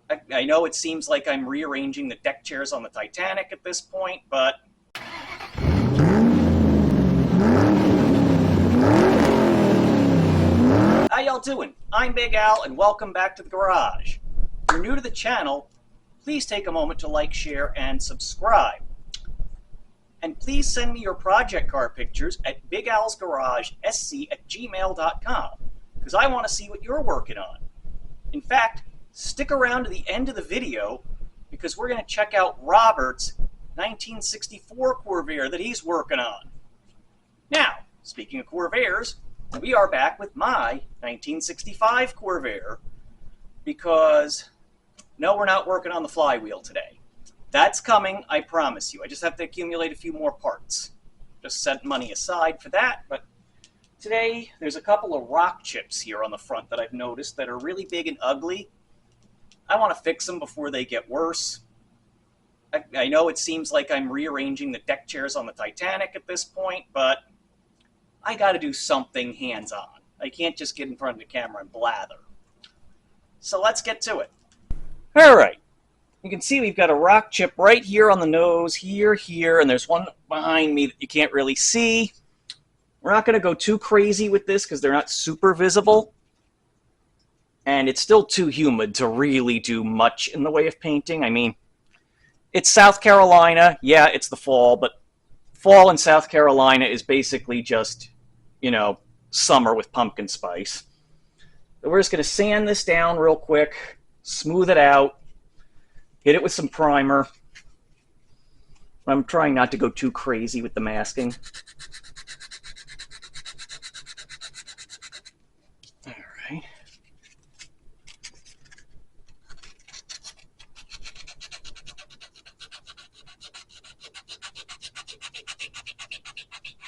I know it seems like I'm rearranging the deck chairs on the Titanic at this point, but how y'all doing? I'm Big Al, and welcome back to the garage. If you're new to the channel, please take a moment to like, share, and subscribe. And please send me your project car pictures at bigalsgaragesc@gmail.com, because I want to see what you're working on. In fact, stick around to the end of the video, because we're going to check out Robert's 1964 Corvair that he's working on. Now, speaking of Corvairs, we are back with my 1965 Corvair, because no, we're not working on the flywheel today. That's coming, I promise you. I just have to accumulate a few more parts. Just set money aside for that, but today there's a couple of rock chips here on the front that I've noticed that are really big and ugly. I want to fix them before they get worse. I know it seems like I'm rearranging the deck chairs on the Titanic at this point, but I got to do something hands-on. I can't just get in front of the camera and blather. So let's get to it. All right. You can see we've got a rock chip right here on the nose, here, and there's one behind me that you can't really see. We're not going to go too crazy with this because they're not super visible. And it's still too humid to really do much in the way of painting. I mean, it's South Carolina. Yeah, it's the fall, but fall in South Carolina is basically just, you know, summer with pumpkin spice. So we're just going to sand this down real quick, smooth it out, hit it with some primer. I'm trying not to go too crazy with the masking. All right.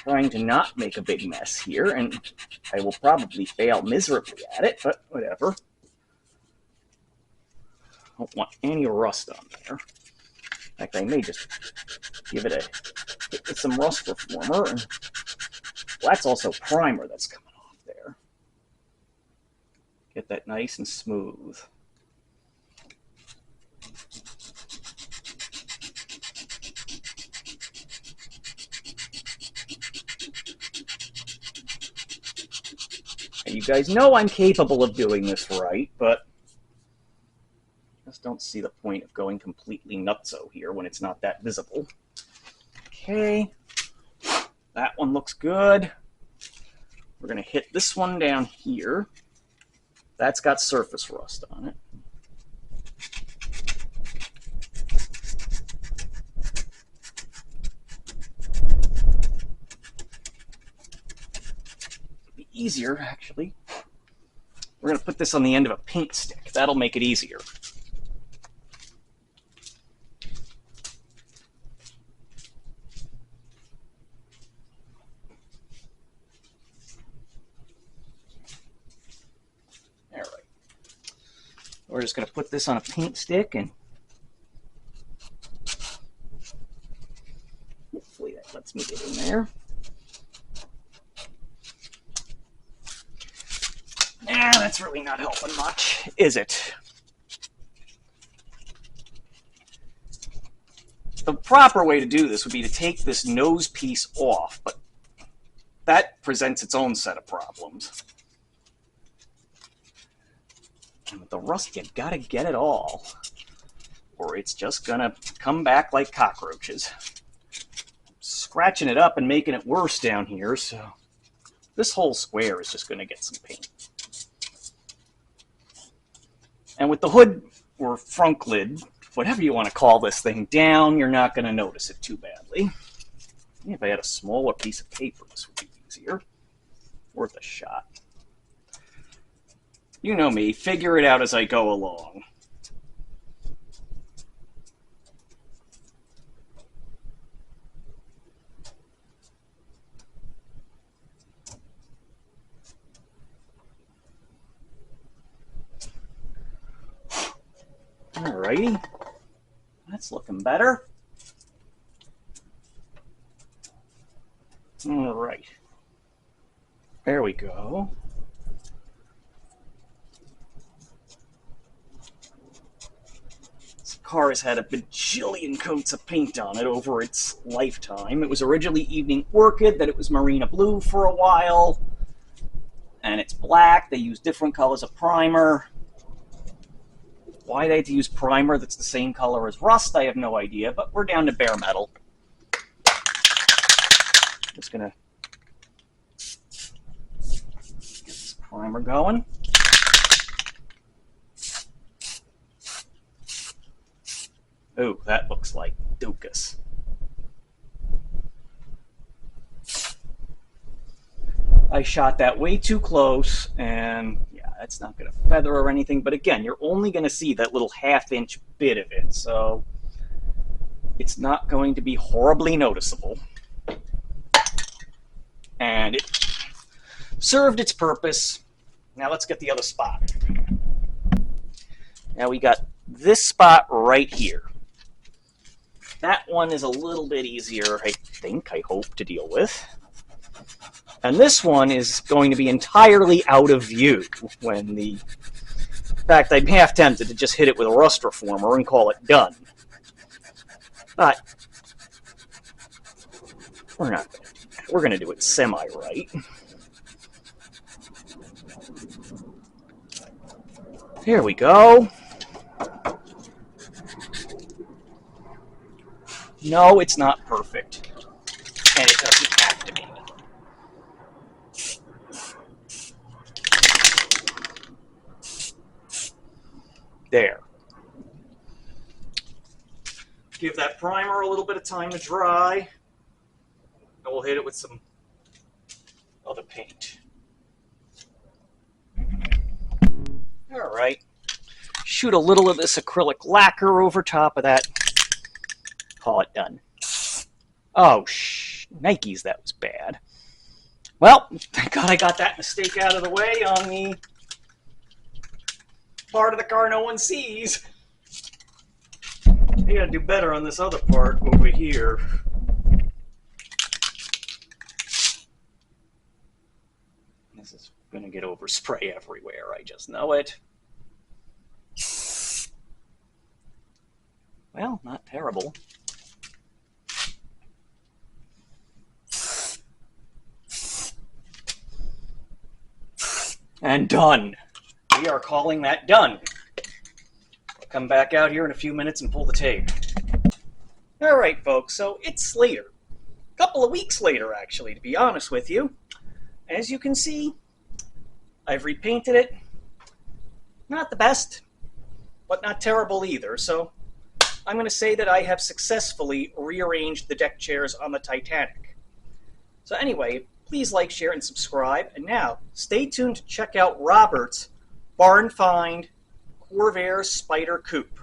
Trying to not make a big mess here, and I will probably fail miserably at it, but whatever. Don't want any rust on there. In fact, I may just give it a hit with some rust reformer. And, well, that's also primer that's coming off there. Get that nice and smooth. And you guys know I'm capable of doing this right, but I just don't see the point of going completely nutso here when it's not that visible. Okay, that one looks good. We're going to hit this one down here. That's got surface rust on it. It'll be easier, actually. We're going to put this on the end of a paint stick. That'll make it easier. We're just going to put this on a paint stick, and hopefully that lets me get in there. Nah, that's really not helping much, is it? The proper way to do this would be to take this nose piece off, but that presents its own set of problems. And with the rust, you gotta get it all, or it's just gonna come back like cockroaches. Scratching it up and making it worse down here, so this whole square is just gonna get some paint. And with the hood or frunk lid, whatever you want to call this thing, down, you're not gonna notice it too badly. If I had a smaller piece of paper, this would be easier. Worth a shot. You know me, figure it out as I go along. Alrighty, that's looking better. All right, there we go. car has had a bajillion coats of paint on it over its lifetime. It was originally Evening Orchid, then it was Marina Blue for a while, and it's black. They use different colors of primer. Why they had to use primer that's the same color as rust, I have no idea, but we're down to bare metal. Just gonna get this primer going. Ooh, that looks like Dukas. I shot that way too close, and yeah, that's not going to feather or anything. But again, you're only going to see that little half-inch bit of it, so it's not going to be horribly noticeable. And it served its purpose. Now let's get the other spot. Now we got this spot right here. That one is a little bit easier, I hope, to deal with. And this one is going to be entirely out of view when the... In fact, I'm half tempted to just hit it with a rust reformer and call it done. But we're not going to do that. We're going to do it semi-right. Here we go. No, it's not perfect, and it doesn't have to be. There. Give that primer a little bit of time to dry, and we'll hit it with some other paint. All right. Shoot a little of this acrylic lacquer over top of that. Call it done. Oh, Nikes, that was bad. Well, thank God I got that mistake out of the way on the part of the car no one sees. I gotta do better on this other part over here. This is gonna get overspray everywhere, I just know it. Well, not terrible. And done. We are calling that done. I'll come back out here in a few minutes and pull the tape. Alright, folks, so it's later. A couple of weeks later, actually, to be honest with you. As you can see, I've repainted it. Not the best, but not terrible either, so I'm going to say that I have successfully rearranged the deck chairs on the Titanic. So anyway, please like, share, and subscribe. And now, stay tuned to check out Robert's Barn Find Corvair Spider Coupe.